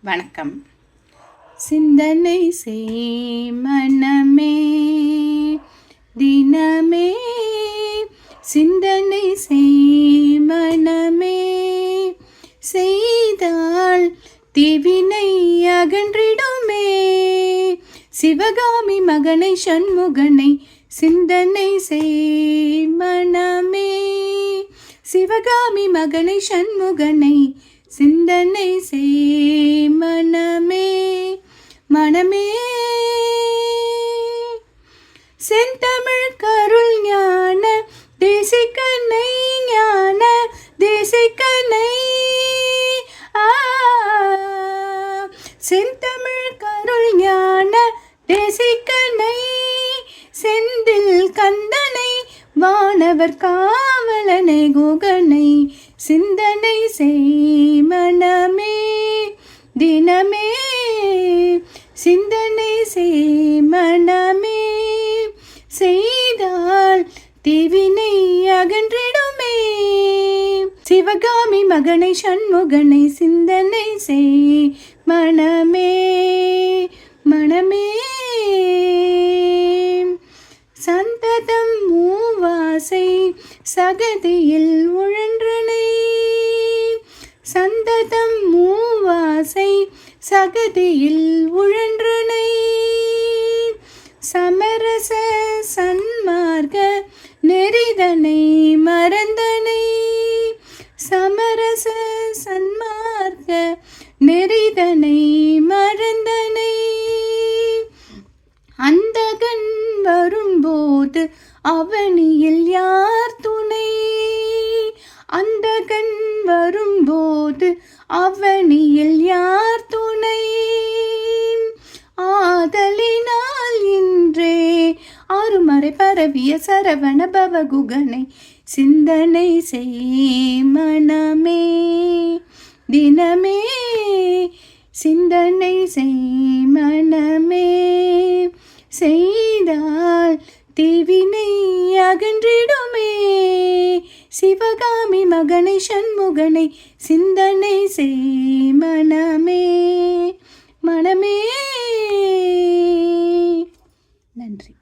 வணக்கம். சிந்தனை செய் மனமே தினமே, சிந்தனை செய் மனமே, செய்தால் தீவினை அகன்றிடுமே. சிவகாமி மகனை சண்முகனை சிந்தனை செய் மனமே, சிவகாமி மகனை சண்முகனை சிந்தனை செய் மனமே. மனமே செந்தமிழ் கருள் ஞான தேசிகனை, ஞான தேசிகனை, செந்தமிழ் கருள் ஞான தேசிகனை, செந்தில் கந்தனை வானவர் காவலனை குகனை சிந்தனை செய் மனமே தினமே, சிந்தனை செய் மனமே, செய்தால் தீவினை அகன்றிடுமே. சிவகாமி மகனை சண்முகனை சிந்தனை செய் மனமே. மனமே சந்ததம் மூவாசை சகதியில் உழன்றனை, சந்ததம் மூவாசை சகதியில் உழன்றனை, சமரச சன்மார்க்க நெறிதனை மறந்தனை, சமரச சன்மார்க்க நெறிதனை மறந்தனை, அந்தகன் வரும்போது அவனியில் யார் துணை, அந்தகன் வரும்போது அவனியில் யார் துணை, ஆதலினால் இன்றே அருமறை பரவிய சரவண பவகுகனை சிந்தனை செய் மனமே தினமே, சிந்தனை செய் மனமே, செய்தால் தீவினை அகன்றிடுமே. சிவகாமி மகனை சண்முகனை சிந்தனை செய் மனமே. மனமே. நன்றி.